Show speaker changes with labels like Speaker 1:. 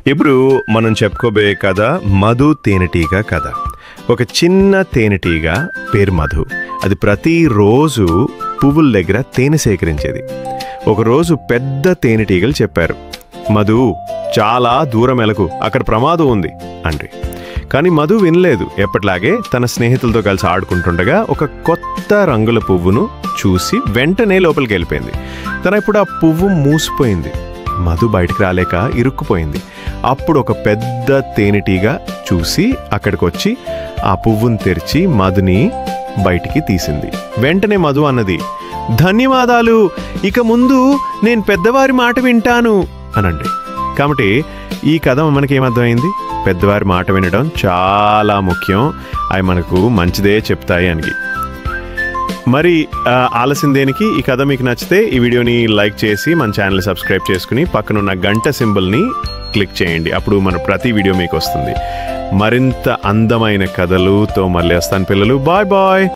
Speaker 1: ఇప్పుడు మనం చెప్పుకోబోయే కథ మధు తేనెటీగ కథ. ఒక చిన్న తేనెటీగ పేరు మధు. అది ప్రతిరోజు పువ్వుల దగ్గర తేనె సేకరించేది. ఒకరోజు పెద్ద తేనెటీగలు చెప్పారు, మధు చాలా దూరం ఎలకు, అక్కడ ప్రమాదం ఉంది అండి. కానీ మధు వినలేదు. ఎప్పటిలాగే తన స్నేహితులతో కలిసి ఆడుకుంటుండగా ఒక కొత్త రంగుల పువ్వును చూసి వెంటనే లోపలికి వెళ్ళిపోయింది. ఇప్పుడు ఆ పువ్వు మూసిపోయింది. మధు బయటికి రాలేక ఇరుక్కుపోయింది. అప్పుడు ఒక పెద్ద తేనెటీగ చూసి అక్కడికి వచ్చి ఆ పువ్వును తెరిచి మధుని బయటికి తీసింది. వెంటనే మధు అన్నది, ధన్యవాదాలు, ఇక ముందు నేను పెద్దవారి మాట వింటాను అనండి. కాబట్టి ఈ కథ మనకేమర్థమైంది? పెద్దవారి మాట వినడం చాలా ముఖ్యం. అవి మనకు మంచిదే చెప్తాయి అని. మరి ఆలస్యం దేనికి? ఈ కథ మీకు నచ్చితే ఈ వీడియోని లైక్ చేసి మన ఛానల్ని సబ్స్క్రైబ్ చేసుకుని పక్కనున్న గంట సింబల్ని క్లిక్ చేయండి. అప్పుడు మన ప్రతి వీడియో మీకు వస్తుంది. మరింత అందమైన కథలుతో మళ్ళీ వస్తాను పిల్లలు. Bye bye.